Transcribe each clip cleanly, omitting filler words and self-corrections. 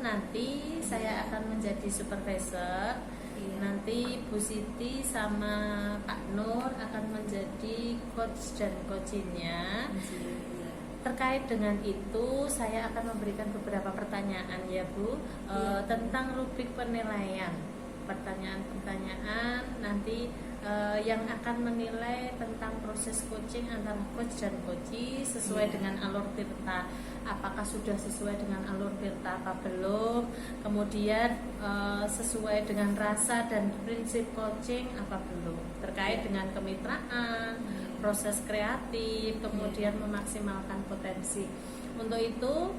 nanti saya akan menjadi supervisor. Nanti Bu Siti sama Pak Nur akan menjadi coach dan coachingnya. Terkait dengan itu, saya akan memberikan beberapa pertanyaan ya Bu, tentang rubrik penilaian. Pertanyaan-pertanyaan nanti yang akan menilai tentang proses coaching antara coach dan coachee sesuai dengan alur tirta. Apakah sudah sesuai dengan alur tirta apa belum? Kemudian sesuai dengan rasa dan prinsip coaching apa belum? Terkait dengan kemitraan, proses kreatif, kemudian memaksimalkan potensi. Untuk itu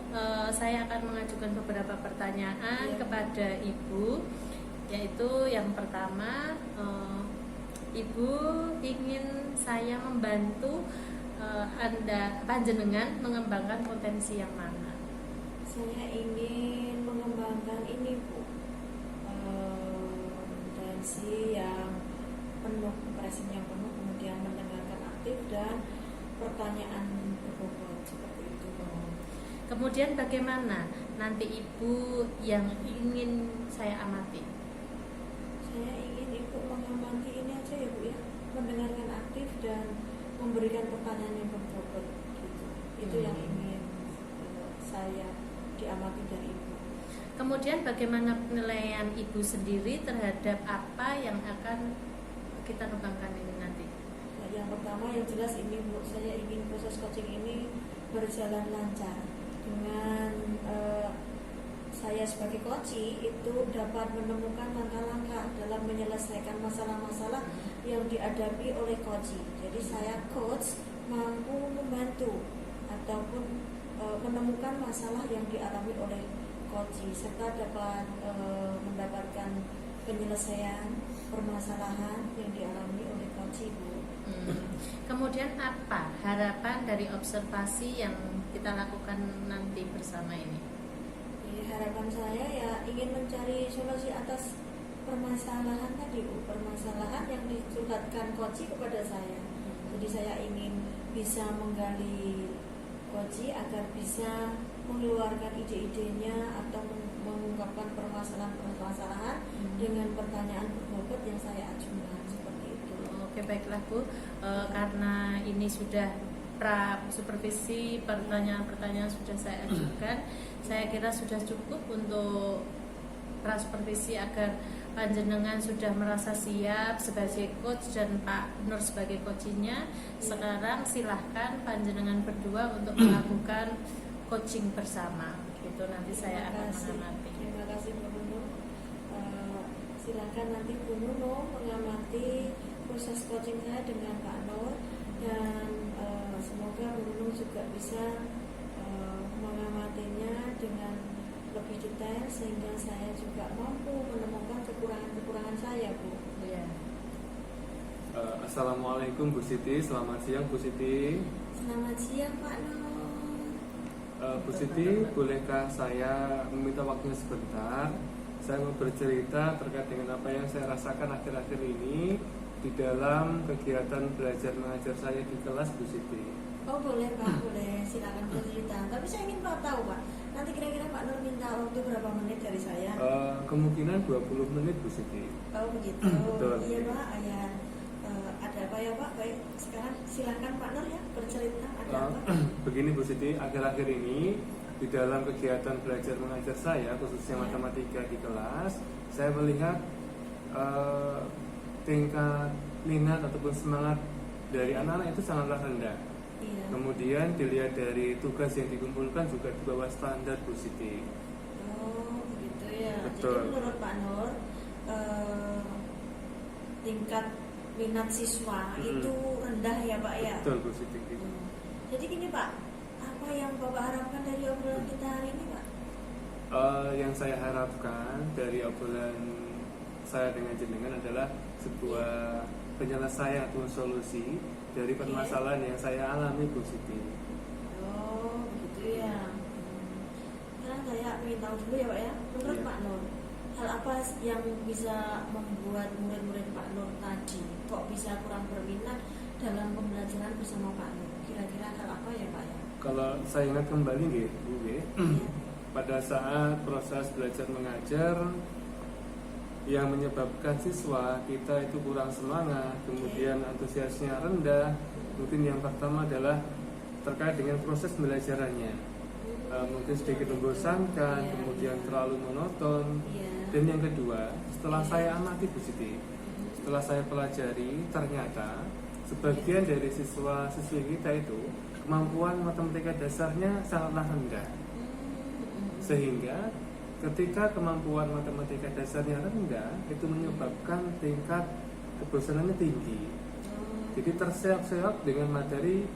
saya akan mengajukan beberapa pertanyaan kepada Ibu, yaitu yang pertama, Ibu ingin saya membantu Anda panjenengan mengembangkan potensi yang mana? Saya ingin mengembangkan ini Bu, potensi yang penuh, present yang penuh, kemudian mendengarkan aktif dan pertanyaan berbobot seperti itu Bu. Kemudian bagaimana nanti Ibu yang ingin saya amati? Saya ingin Ibu mengamati ini aja ya Bu ya, mendengarkan aktif dan memberikan pertanyaan yang berbobot gitu. Itu yang ingin saya diamati dari Ibu. Kemudian bagaimana penilaian Ibu sendiri terhadap apa yang akan kita kembangkan ini nanti? Nah, yang pertama yang jelas ini Bu, saya ingin proses coaching ini berjalan lancar dengan saya sebagai coachee itu dapat menemukan langkah-langkah dalam menyelesaikan masalah-masalah yang dihadapi oleh coachee. Jadi saya coach mampu membantu ataupun menemukan masalah yang dialami oleh coachee serta dapat mendapatkan penyelesaian permasalahan yang dialami oleh coachee Bu. Kemudian apa harapan dari observasi yang kita lakukan nanti bersama ini? Harapan saya ya ingin mencari solusi atas permasalahan tadi Bu, permasalahan yang dicurhatkan coachee kepada saya. Jadi saya ingin bisa menggali coachee agar bisa mengeluarkan ide-idenya atau mengungkapkan permasalahan-permasalahan dengan pertanyaan berbobot yang saya ajukan seperti itu. Oke, baiklah Bu, karena ini sudah pra supervisi, pertanyaan-pertanyaan sudah saya ajukan. Saya kira sudah cukup untuk pra supervisi agar panjenengan sudah merasa siap sebagai coach dan Pak Nur sebagai coachingnya. Sekarang silahkan panjenengan berdua untuk melakukan coaching bersama. Itu nanti saya akan mengamati. Terima kasih Bu Nunu. Silakan nanti Bu Nunu mengamati proses coaching saya dengan Pak Nur dan semoga Bu Nunu juga bisa mengamatinya dengan lebih detail sehingga saya juga mampu menemukan kekurangan-kekurangan saya Bu. Ya. Assalamualaikum Bu Siti, selamat siang Bu Siti. Selamat siang Pak Nur. Bu Siti, bolehkah saya meminta waktunya sebentar? Saya mau bercerita terkait dengan apa yang saya rasakan akhir-akhir ini di dalam kegiatan belajar mengajar saya di kelas Bu Siti. Oh boleh Pak, boleh, silakan bercerita. Tapi saya ingin tahu Pak, nanti kira-kira Pak Nur minta waktu berapa menit dari saya? Kemungkinan 20 menit Bu Siti. Oh begitu. Betul. Iya Pak, ya. Ada apa ya Pak? Baik, sekarang silakan Pak Nur ya bercerita ada apa? Begini Bu Siti, akhir-akhir ini di dalam kegiatan belajar mengajar saya, khususnya matematika di kelas, saya melihat tingkat minat ataupun semangat dari anak-anak itu sangatlah rendah. Iya. Kemudian dilihat dari tugas yang dikumpulkan juga di bawah standar Bu Siti. Oh begitu ya. Betul. Jadi menurut Pak Nur tingkat minat siswa itu rendah ya Pak ya. Betul Bu Siti. Jadi gini Pak, apa yang Bapak harapkan dari obrolan kita hari ini Pak? Yang saya harapkan dari obrolan saya dengan jenengan adalah sebuah penyelesaian atau solusi dari permasalahan yang saya alami Bu Siti. Oh begitu ya. Sekarang saya ingin tahu dulu ya Pak ya, menurut Pak Nur, hal apa yang bisa membuat murid-murid Pak Nur tadi kok bisa kurang berminat dalam pembelajaran bersama Pak Nur? Kira-kira hal apa ya Pak ya? Kalau saya ingat kembali Bu, pada saat proses belajar mengajar yang menyebabkan siswa kita itu kurang semangat, kemudian antusiasnya rendah, mungkin yang pertama adalah terkait dengan proses belajarannya. Mungkin sedikit membosankan, kemudian terlalu monoton. Dan yang kedua, setelah saya amati Bu Siti, setelah saya pelajari, ternyata sebagian dari siswa-siswi kita itu kemampuan matematika dasarnya sangatlah rendah. Sehingga ketika kemampuan matematika dasarnya rendah, itu menyebabkan tingkat kebosanannya tinggi. Jadi terseok-seok dengan materi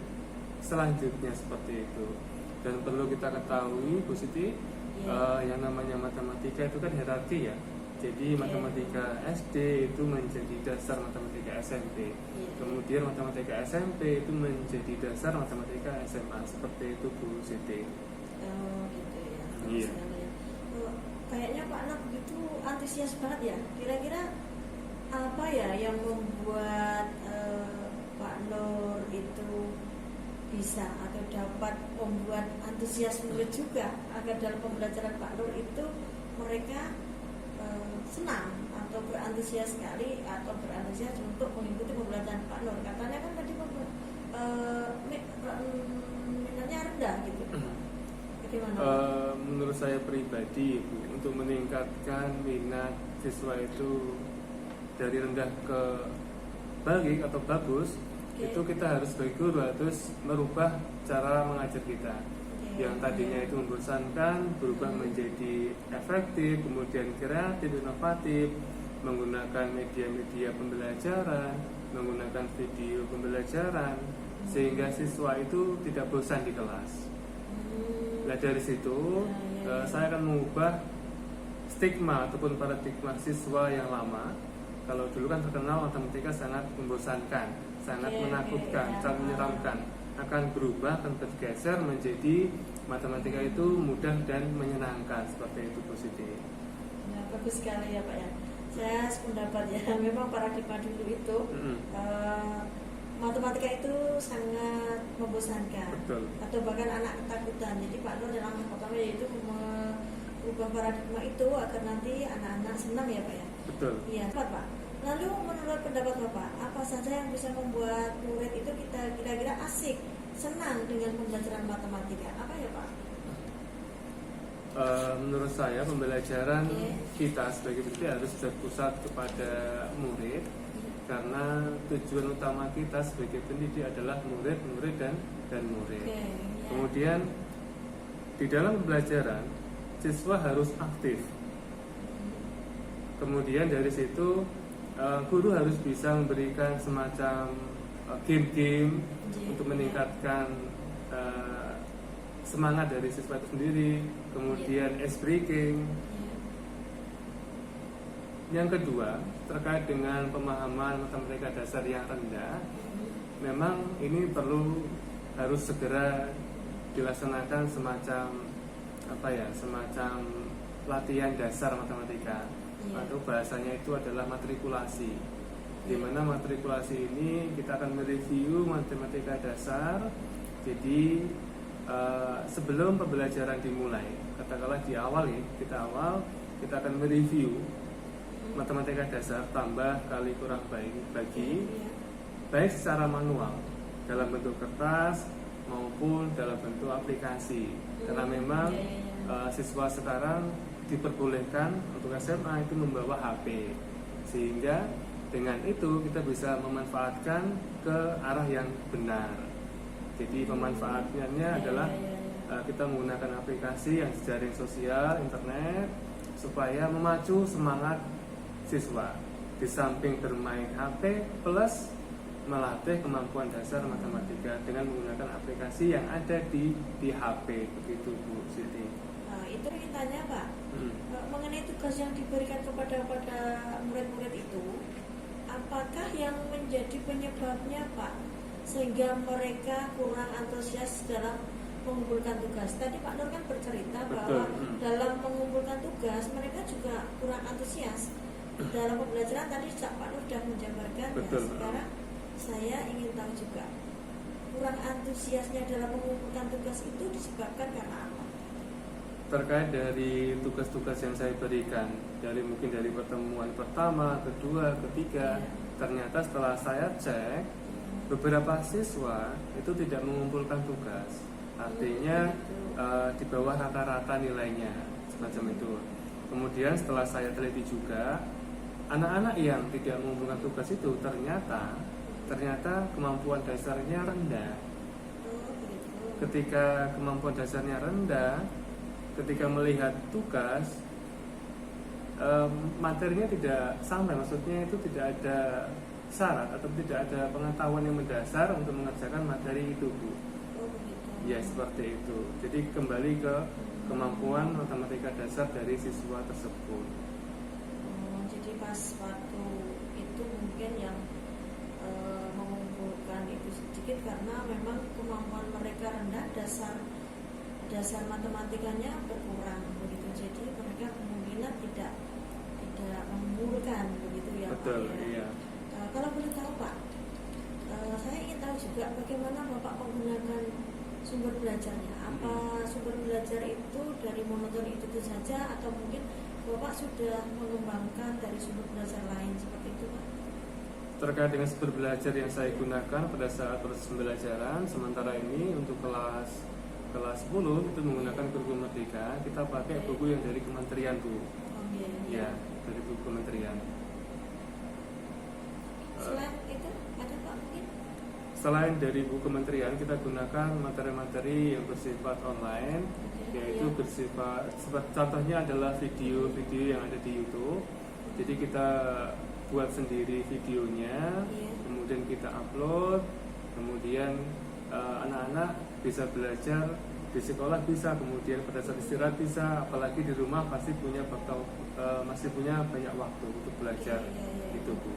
selanjutnya seperti itu. Dan perlu kita ketahui Bu Siti, yang namanya matematika itu kan hierarki ya. Jadi matematika SD itu menjadi dasar matematika SMP. Kemudian matematika SMP itu menjadi dasar matematika SMA. Seperti itu Bu Siti. Oh gitu ya. Iya. Kayaknya Pak Nur begitu antusias banget ya. Kira-kira apa ya yang membuat Pak Nur itu bisa atau dapat membuat antusias murid juga agar dalam pembelajaran Pak Nur itu mereka senang atau berantusias sekali atau berantusias untuk mengikuti pembelajaran Pak Nur. Katanya kan tadi minatnya rendah gitu. Bagaimana? Menurut saya pribadi Bu, untuk meningkatkan minat siswa itu dari rendah ke baik atau bagus, itu kita harus sebagai guru harus merubah cara mengajar kita. Yang tadinya itu membosankan berubah menjadi efektif, kemudian kreatif, inovatif, menggunakan media-media pembelajaran, menggunakan video pembelajaran, sehingga siswa itu tidak bosan di kelas. Nah dari situ saya akan mengubah stigma ataupun paradigma siswa yang lama. Kalau dulu kan terkenal matematika sangat membosankan, sangat menakutkan, sangat menyeramkan, akan berubah, akan bergeser menjadi matematika itu mudah dan menyenangkan, seperti itu Bu Siti. Nah, bagus sekali ya Pak ya. Saya sependapat ya, memang paradigma dulu itu matematika itu sangat membosankan. Betul. Atau bahkan anak ketakutan. Jadi Pak Nur dalam yang pertama yaitu merubah paradigma itu agar nanti anak-anak senang ya Pak ya. Betul. Iya, Pak. Lalu menurut pendapat Bapak, apa saja yang bisa membuat murid itu kita kira-kira asik, senang dengan pembelajaran matematika? Apa ya Pak? Menurut saya pembelajaran kita sebagai pendidik harus berpusat kepada murid, karena tujuan utama kita sebagai pendidik adalah murid dan murid. Kemudian di dalam pembelajaran siswa harus aktif. Kemudian dari situ guru harus bisa memberikan semacam game-game untuk meningkatkan semangat dari siswa itu sendiri. Kemudian ice breaking. Yang kedua, terkait dengan pemahaman matematika dasar yang rendah, memang ini harus segera dilaksanakan semacam semacam latihan dasar matematika. Atau bahasanya itu adalah matrikulasi, di mana matrikulasi ini kita akan mereview matematika dasar. Jadi sebelum pembelajaran dimulai, katakanlah di awal kita akan mereview matematika dasar tambah kali kurang bagi, baik secara manual dalam bentuk kertas maupun dalam bentuk aplikasi. Karena memang siswa sekarang diperbolehkan untuk SMA itu membawa HP, sehingga dengan itu kita bisa memanfaatkan ke arah yang benar. Jadi pemanfaatannya adalah kita menggunakan aplikasi yang jejaring sosial, internet, supaya memacu semangat siswa. Di samping bermain HP plus melatih kemampuan dasar matematika dengan menggunakan aplikasi yang ada di HP, begitu Bu Siti. Itu ingin tanya Pak, mengenai tugas yang diberikan kepada murid-murid itu, apakah yang menjadi penyebabnya Pak sehingga mereka kurang antusias dalam mengumpulkan tugas? Tadi Pak Nur kan bercerita bahwa dalam mengumpulkan tugas mereka juga kurang antusias dalam pembelajaran. Tadi Pak Nur sudah menjabarkan ya. Sekarang saya ingin tahu juga, kurang antusiasnya dalam mengumpulkan tugas itu disebabkan karena apa? terkait dari tugas-tugas yang saya berikan, mungkin dari pertemuan pertama, kedua, ketiga, ternyata setelah saya cek beberapa siswa itu tidak mengumpulkan tugas, artinya di bawah rata-rata nilainya semacam itu. Kemudian setelah saya teliti juga, anak-anak yang tidak mengumpulkan tugas itu ternyata kemampuan dasarnya rendah. Ketika kemampuan dasarnya rendah, ketika melihat tugas, materinya tidak sampai, maksudnya itu tidak ada syarat atau tidak ada pengetahuan yang mendasar untuk mengerjakan materi itu, Bu. Ya, seperti itu. Jadi kembali ke kemampuan matematika dasar dari siswa tersebut. Jadi pas waktu itu mungkin yang mengumpulkan itu sedikit karena memang kemampuan mereka rendah, dasar matematikanya berkurang begitu. Jadi mereka kemungkinan tidak mengumpulkan begitu ya. Betul, Pak, ya. iya. Kalau boleh tahu Pak, saya ingin tahu juga bagaimana Bapak menggunakan sumber belajarnya. Apa sumber belajar itu dari monoton itu saja atau mungkin Bapak sudah mengembangkan dari sumber belajar lain seperti itu Pak? Terkait dengan sumber belajar yang saya gunakan pada saat proses pembelajaran, sementara ini untuk kelas 10 itu menggunakan kurikulum Merdeka, kita pakai buku yang dari kementerian, Bu. Ya, dari buku kementerian. Selain itu ada Pak mungkin? Selain dari buku kementerian, kita gunakan materi-materi yang bersifat online, yaitu bersifat contohnya adalah video-video yang ada di YouTube. Jadi kita buat sendiri videonya, kemudian kita upload, kemudian anak-anak bisa belajar di sekolah, bisa kemudian pada saat istirahat bisa, apalagi di rumah pasti masih punya banyak waktu untuk belajar. Itu, Bu.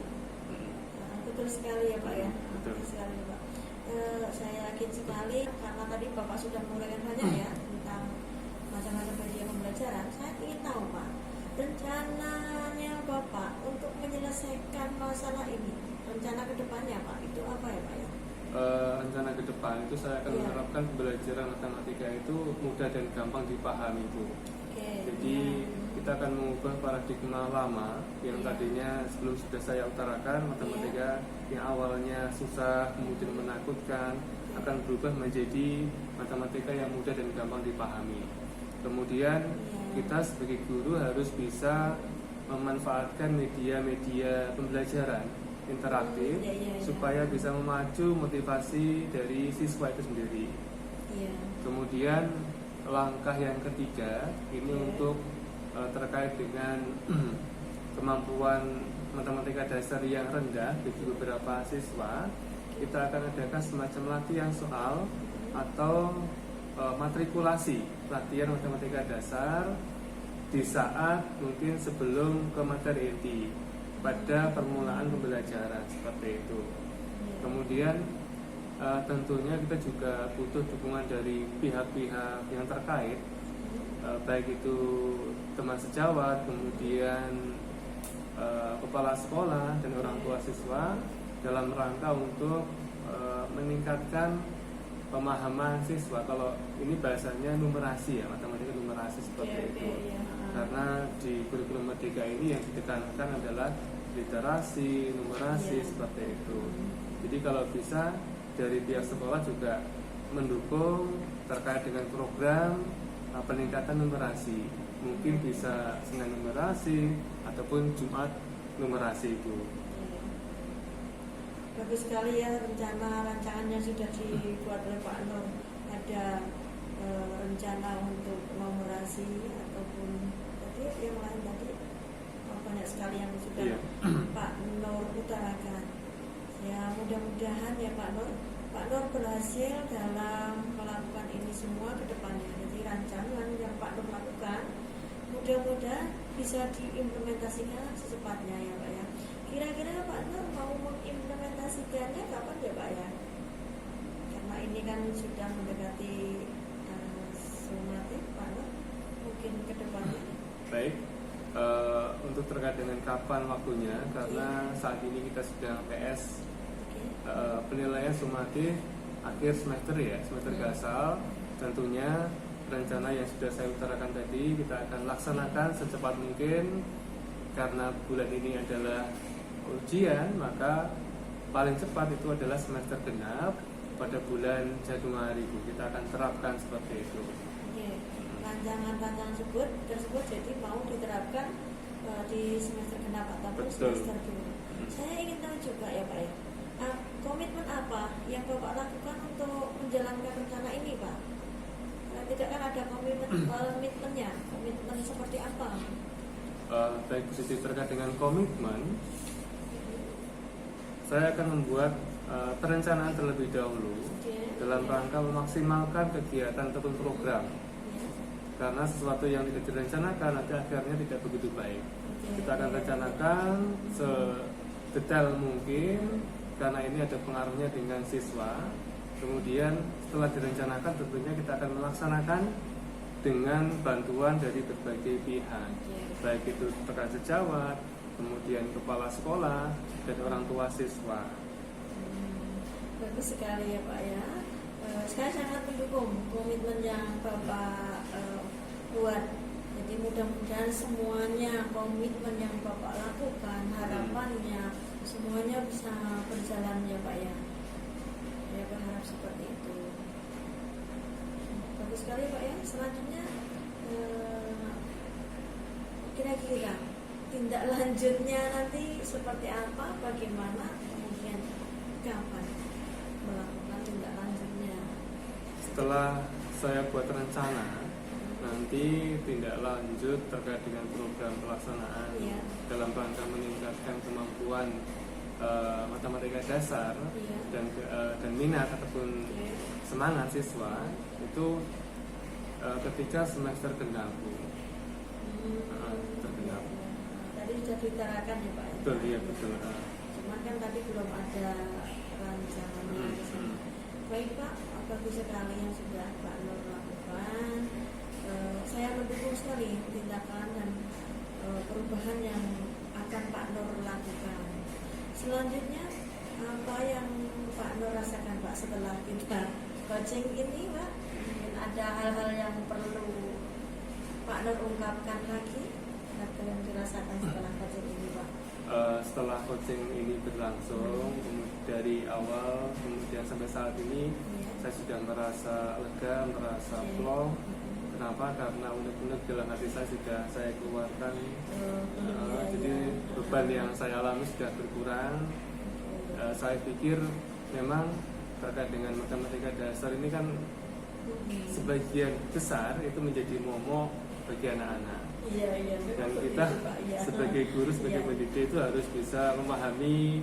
Betul sekali ya Pak ya. Betul sekali Pak. Saya yakin sekali karena tadi Bapak sudah menguraikan banyak ya tentang macam-macam media pembelajaran. Saya ingin tahu Pak, rencananya Bapak untuk menyelesaikan masalah ini, rencana kedepannya Pak itu apa ya Pak ya? Rencana ke depan itu saya akan menerapkan pembelajaran matematika itu mudah dan gampang dipahami, Bu. Jadi kita akan mengubah paradigma lama yang tadinya sebelum sudah saya utarakan, matematika yang awalnya susah kemudian menakutkan akan berubah menjadi matematika yang mudah dan gampang dipahami. Kemudian kita sebagai guru harus bisa memanfaatkan media-media pembelajaran interaktif supaya bisa memacu motivasi dari siswa itu sendiri. Kemudian langkah yang ketiga ini untuk terkait dengan kemampuan matematika dasar yang rendah bagi beberapa siswa, kita akan adakan semacam latihan soal atau matrikulasi latihan matematika dasar di saat mungkin sebelum ke materi inti pada permulaan pembelajaran seperti itu. Kemudian tentunya kita juga butuh dukungan dari pihak-pihak yang terkait, baik itu teman sejawat, kemudian kepala sekolah dan orang tua siswa dalam rangka untuk meningkatkan pemahaman siswa. Kalau ini bahasanya numerasi ya, matematika numerasi seperti itu. Karena di kurikulum Merdeka ini yang ditekankan adalah literasi, numerasi seperti itu. Jadi kalau bisa dari pihak sekolah juga mendukung terkait dengan program peningkatan numerasi. Mungkin bisa Senin numerasi ataupun Jumat numerasi itu. Bagus sekali ya rancangan yang sudah dibuat oleh Pak Nur. Ada rencana untuk numerasi ataupun tadi yang lain tadi banyak sekali yang sudah Pak Nur utarakan. Ya mudah-mudahan ya Pak Nur berhasil dalam melakukan ini semua ke depannya. Jadi rancangan yang Pak Nur lakukan mudah-mudahan bisa diimplementasikan secepatnya ya Pak ya. Kira-kira Pak Nur mau mengimplementasikannya kapan ya Pak ya? Karena ini kan sudah mendekati sumatif Pak Nur, mungkin ke depannya. Baik, untuk terkait dengan kapan waktunya, karena saat ini kita sedang PS penilaian sumatif akhir semester ya, semester gasal. Tentunya rencana yang sudah saya utarakan tadi kita akan laksanakan secepat mungkin. Karena bulan ini adalah ujian, maka paling cepat itu adalah semester genap pada bulan Januari. Kita akan terapkan seperti itu. Oke, rancangan-rancangan tersebut jadi mau diterapkan di semester genap ataupun Betul. semester 2. Saya ingin tahu juga ya Pak ya, komitmen apa yang Bapak lakukan untuk menjalankan rencana ini Pak? Tidak kan ada komitmennya, komitmen seperti apa? Baik Bu Siti, terkait dengan komitmen, saya akan membuat perencanaan terlebih dahulu dalam rangka memaksimalkan kegiatan ataupun program. Karena sesuatu yang tidak direncanakan nanti akhirnya tidak begitu baik. Kita akan rencanakan sedetail mungkin karena ini ada pengaruhnya dengan siswa. Kemudian setelah direncanakan tentunya kita akan melaksanakan dengan bantuan dari berbagai pihak, baik itu rekan sejawat, kemudian kepala sekolah dan orang tua siswa. Bagus sekali ya Pak ya. Saya sangat mendukung komitmen yang Bapak buat. Jadi mudah-mudahan semuanya komitmen yang Bapak lakukan, harapannya semuanya bisa berjalan ya Pak ya. Saya berharap seperti itu. Bagus sekali Pak ya. Selanjutnya kira-kira tindak lanjutnya nanti seperti apa, bagaimana, kemudian kapan melakukan tindak lanjutnya? Setelah saya buat rencana, nanti tindak lanjut terkait dengan program pelaksanaan dalam rangka meningkatkan kemampuan matematika dasar dan minat ataupun semangat siswa itu ketika semester genap. Tergenap. Tadi sudah diutarakan ya Pak? Betul, iya betul. Cuman kan tadi belum ada rancangannya. Baik Pak, bagus sekali yang sudah Pak Nur lakukan. Saya mendukung sekali tindakan dan perubahan yang akan Pak Nur lakukan. Selanjutnya apa yang Pak Nur rasakan Pak setelah kita coaching ini Pak? Mungkin ada hal-hal yang perlu Pak Nur ungkapkan lagi atau yang dirasakan setelah coaching ini Pak? Setelah coaching ini berlangsung dari awal kemudian sampai saat ini saya sudah merasa lega, merasa plong. Kenapa? Karena unek-unek dalam hati saya sudah saya keluarkan. Jadi beban yang saya alami sudah berkurang. Saya pikir memang terkait dengan matematika dasar ini kan sebagian besar itu menjadi momok bagi anak-anak. Dan kita sebagai guru, sebagai pendidik itu harus bisa memahami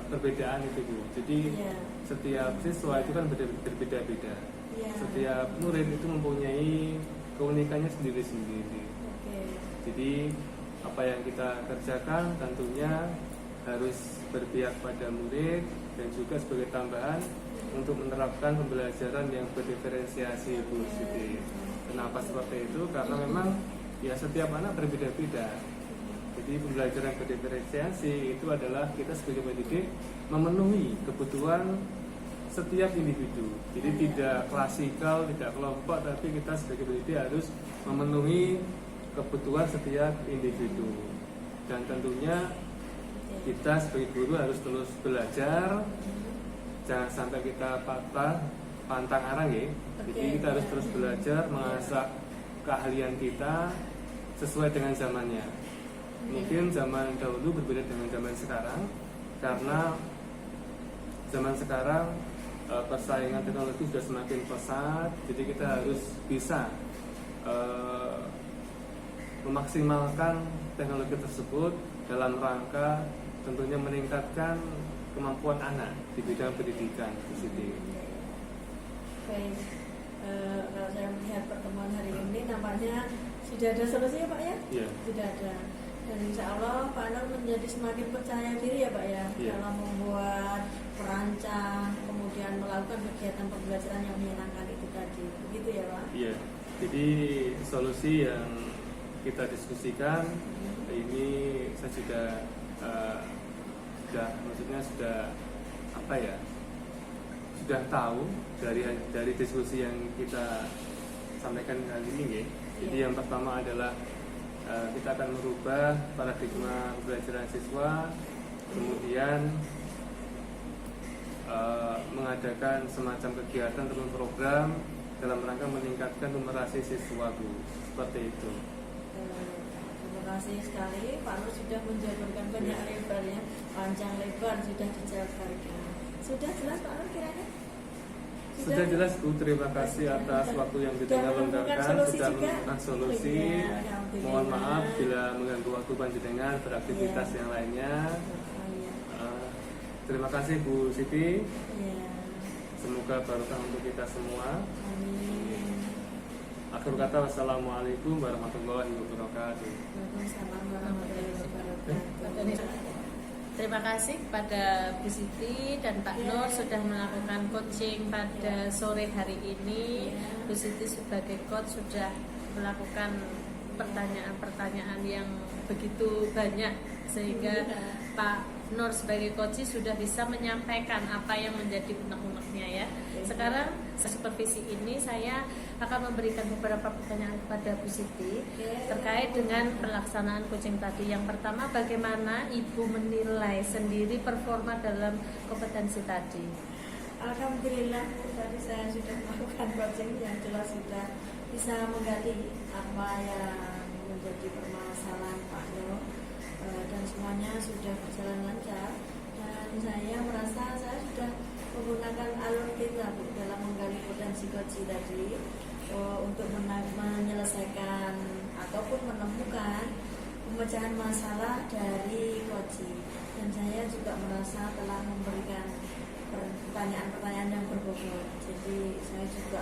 perbedaan itu Bu. Jadi setiap siswa itu kan berbeda-beda. Setiap murid itu mempunyai keunikannya sendiri-sendiri. Jadi apa yang kita kerjakan tentunya harus berpihak pada murid dan juga sebagai tambahan untuk menerapkan pembelajaran yang berdiferensiasi Bu Siti. Kenapa seperti itu? Karena memang ya setiap anak berbeda-beda. Jadi pembelajaran berdiferensiasi itu adalah kita sebagai pendidik memenuhi kebutuhan setiap individu. Jadi tidak klasikal, tidak kelompok, tapi kita sebagai pendidik harus memenuhi kebutuhan setiap individu. Dan tentunya kita sebagai guru harus terus belajar, jangan sampai kita pantang arang ya. Jadi kita harus terus belajar, mengasah keahlian kita sesuai dengan zamannya. Mungkin zaman dahulu berbeda dengan zaman sekarang, karena zaman sekarang persaingan teknologi sudah semakin pesat. Jadi kita harus bisa memaksimalkan teknologi tersebut dalam rangka tentunya meningkatkan kemampuan anak di bidang pendidikan di sini. Baik, kalau saya melihat pertemuan hari ini nampaknya sudah ada solusi ya Pak ya? Iya. Sudah ada. Dan insya Allah Pak Nur menjadi semakin percaya diri ya Pak ya, dalam membuat, merancang, kemudian melakukan kegiatan pembelajaran yang menyenangkan itu tadi. Begitu ya Pak? Iya. Jadi solusi yang kita diskusikan ini saya sudah apa ya? Sudah tahu dari diskusi yang kita sampaikan kali ini ya. Jadi Iya. yang pertama adalah kita akan merubah paradigma pembelajaran siswa, kemudian mengadakan semacam kegiatan ataupun program dalam rangka meningkatkan numerasi siswa Bu. Seperti itu. Terima kasih sekali Pak Nur sudah menjabarkan banyak lebar ya, panjang lebar sudah dijabarkan. Sudah jelas Pak Nur kiranya? Sudah jelas Bu, terima kasih atas waktu yang Sudah didengar menemukan lengkapkan, solusi sudah juga? menemukan solusi. Iya, alhamdulillah. Mohon maaf bila mengganggu waktu panjenengan beraktivitas Iya. yang lainnya. Oh, iya. Terima kasih Bu Siti. Iya. Semoga barokah untuk kita semua. Amin. Akhir kata, wassalamualaikum warahmatullahi wabarakatuh. Waalaikumsalam warahmatullahi wabarakatuh. Terima kasih kepada Bu Siti dan Pak Nur sudah melakukan coaching pada sore hari ini. Bu Siti sebagai coach sudah melakukan pertanyaan-pertanyaan yang begitu banyak sehingga Pak Nur sebagai coach sudah bisa menyampaikan apa yang menjadi unek-uneknya ya. Sekarang supervisi ini saya akan memberikan beberapa pertanyaan kepada Bu Siti terkait dengan pelaksanaan coaching tadi. Yang pertama, bagaimana Ibu menilai sendiri performa dalam kompetensi tadi? Alhamdulillah Bu, tadi saya sudah melakukan coaching yang jelas sudah bisa menggali apa yang menjadi permasalahan Pak Nur, dan semuanya sudah berjalan lancar, dan saya merasa saya sudah menggunakan alur kita Bu dalam menggali potensi coaching tadi untuk menyelesaikan ataupun menemukan pemecahan masalah dari coaching, dan saya juga merasa telah memberikan pertanyaan-pertanyaan yang berbobot. Jadi saya juga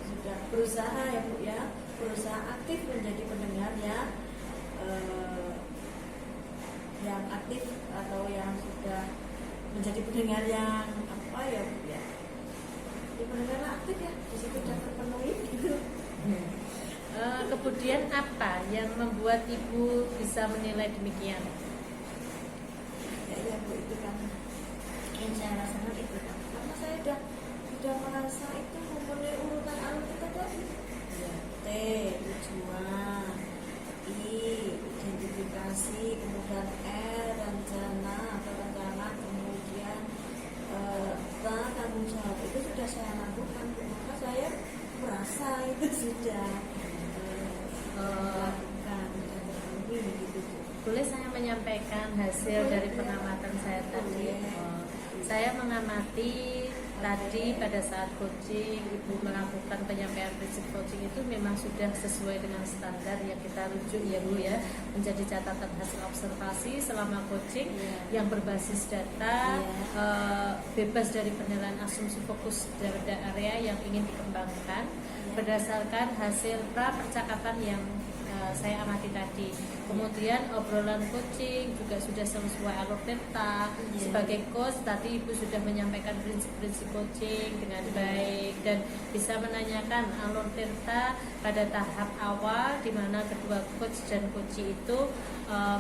sudah berusaha ya Bu ya, berusaha aktif menjadi pendengar ya, yang aktif atau yang sudah menjadi pendengar yang apa ya Bu ya, jadi pendengar aktif ya, di situ sudah terpenuhi gitu. Kemudian apa yang membuat Ibu bisa menilai demikian? Ya Bu, itu kan yang saya rasakan itu kan, karena saya sudah merasa itu memenuhi urutan alur kita tadi. T, tujuan, I, identifikasi, kemudian R, rencana atau rencana, kemudian T, tanggung jawab. Itu sudah saya lakukan, maka saya merasa itu sudah lakukan dan terpenuhi gitu Bu. Boleh saya menyampaikan hasil dari pengamatan saya tadi? Saya mengamati tadi pada saat coaching Ibu melakukan penyampaian prinsip coaching itu memang sudah sesuai dengan standar yang kita rujuk ya Bu ya, menjadi catatan hasil observasi selama coaching yang berbasis data, bebas dari penilaian asumsi fokus pada area yang ingin dikembangkan berdasarkan hasil pra percakapan yang saya amati tadi. Kemudian obrolan coaching juga sudah sesuai alur peta. Sebagai coach tadi Ibu sudah menyampaikan prinsip-prinsip coaching dengan baik dan bisa menanyakan alur peta pada tahap awal di mana kedua coach dan coachee itu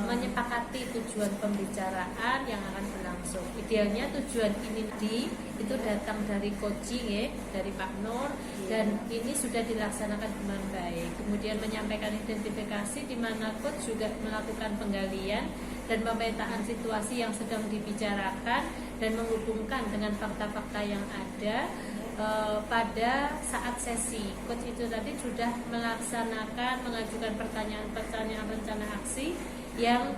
menyepakati tujuan pembicaraan yang akan berlangsung. Idealnya tujuan ini itu datang dari coaching ya, dari Pak Nur, dan ini sudah dilaksanakan dengan baik. Kemudian menyampaikan identifikasi di mana coach juga melakukan penggalian dan pemetaan situasi yang sedang dibicarakan dan menghubungkan dengan fakta-fakta yang ada. Pada saat sesi coach itu tadi sudah mengajukan pertanyaan rencana aksi yang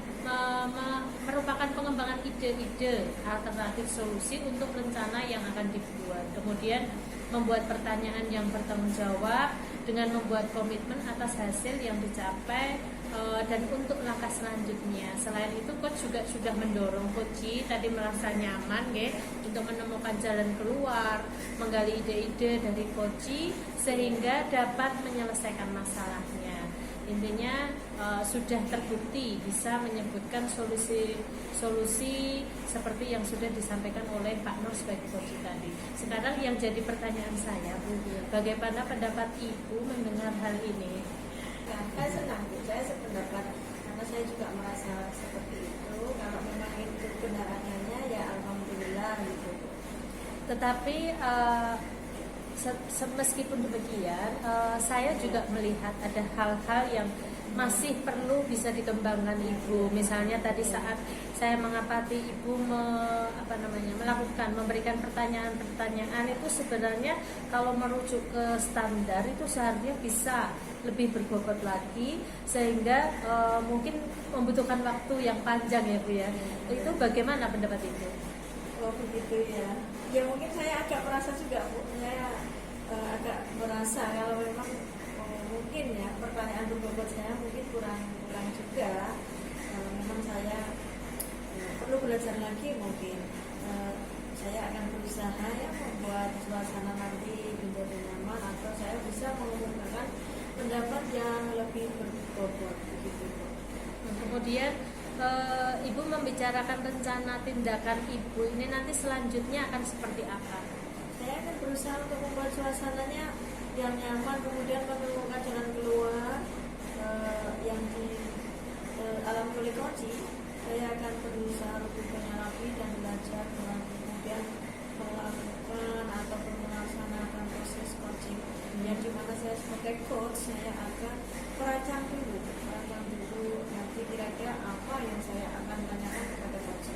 merupakan pengembangan ide-ide alternatif solusi untuk rencana yang akan dibuat. Kemudian membuat pertanyaan yang bertanggung jawab dengan membuat komitmen atas hasil yang dicapai dan untuk langkah selanjutnya. Selain itu coach juga sudah mendorong coachee tadi merasa nyaman untuk menemukan jalan keluar, menggali ide-ide dari coachee sehingga dapat menyelesaikan masalahnya. Intinya sudah terbukti bisa menyebutkan solusi seperti yang sudah disampaikan oleh Pak Nur sebagai coachee tadi. Sekarang yang jadi pertanyaan saya Bu, bagaimana pendapat Ibu mendengar hal ini? Saya senang Bu, saya sependapat karena saya juga merasa seperti itu. Kalau memang itu benar adanya ya alhamdulillah gitu. Tetapi meskipun demikian, saya juga melihat ada hal-hal yang masih perlu bisa dikembangkan Ibu. Misalnya tadi saat saya mengapati Ibu memberikan pertanyaan-pertanyaan itu sebenarnya kalau merujuk ke standar itu seharusnya bisa lebih berbobot lagi, sehingga mungkin membutuhkan waktu yang panjang ya Bu ya. Itu bagaimana pendapat Ibu? Oh begitu ya. Ya mungkin saya agak merasa juga Bu, saya agak merasa kalau memang mungkin ya pertanyaan berbobot saya mungkin kurang juga. Memang saya perlu belajar lagi mungkin. Saya akan berusaha ya membuat suasana nanti menjadi nyaman, atau saya bisa mengumumkan pendapat yang lebih berbobot begitu Bu. Kemudian Ibu membicarakan rencana tindakan Ibu ini nanti selanjutnya akan seperti apa? Saya akan berusaha untuk membuat suasananya yang nyaman, kemudian menemukan jalan keluar yang di alam polikoci. Saya akan berusaha lebih banyak lagi dan belajar, kemudian melakukan ataupun melaksanakan proses coaching yang dimana saya sebagai coach, saya akan merancang dulu nanti kira-kira apa yang saya akan tanyakan kepada coach.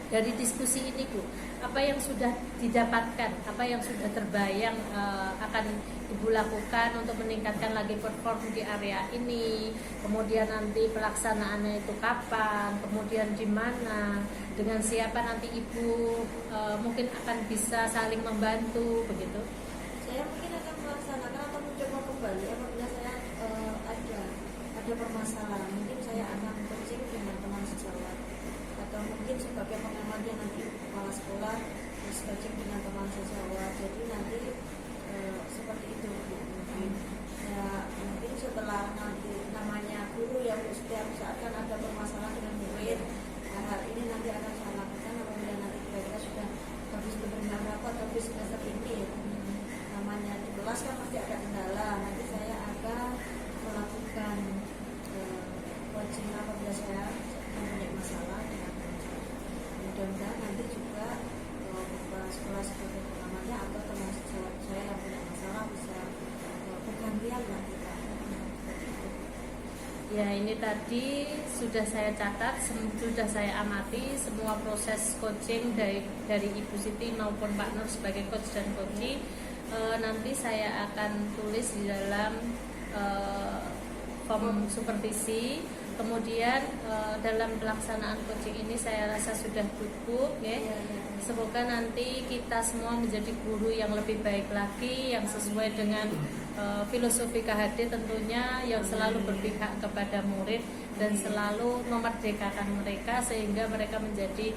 Dari diskusi ini Bu, apa yang sudah didapatkan, apa yang sudah terbayang akan Ibu lakukan untuk meningkatkan lagi perform di area ini, kemudian nanti pelaksanaannya itu kapan, kemudian di mana, dengan siapa nanti Ibu mungkin akan bisa saling membantu begitu? Saya mungkin akan melaksanakan atau mencoba kembali apabila saya ada permasalahan, mungkin saya akan coaching dengan teman sejawat, atau mungkin sebagai pengamatnya nanti kepala sekolah terus coaching dengan teman sejawat. Jadi nanti seperti itu mungkin ya, mungkin setelah nanti namanya guru yang setiap saat kan ada permasalahan dengan murid. Hal ini nanti akan saya lakukan apabila nanti kira-kira sudah habis benar rapat, habis semester ini ya. Namanya di kelas kan pasti ada kendala, nanti saya akan melakukan coaching apabila saya mempunyai masalah dengan mudah-mudahan nanti juga kepala sekolah sebagai pengamatnya atau teman sejawat saya yang punya masalah bisa bergantian lah kita. Ya, ini tadi sudah saya catat, sudah saya amati semua proses coaching dari Ibu Siti maupun Pak Nur sebagai coach dan coachee. Nanti saya akan tulis di dalam form supervisi. Kemudian dalam pelaksanaan coaching ini saya rasa sudah cukup ya. Semoga nanti kita semua menjadi guru yang lebih baik lagi, yang sesuai dengan filosofi KHD tentunya, yang selalu berpihak kepada murid dan selalu memerdekakan mereka sehingga mereka menjadi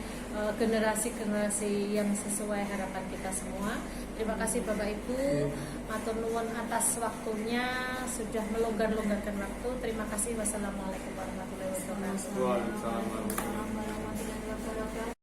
generasi-generasi yang sesuai harapan kita semua. Terima kasih Bapak Ibu, matur nuwun atas waktunya, sudah melonggar-longgarkan waktu. Terima kasih. Wassalamualaikum warahmatullahi wabarakatuh. Waalaikumsalam. Warahmatullahi wabarakatuh.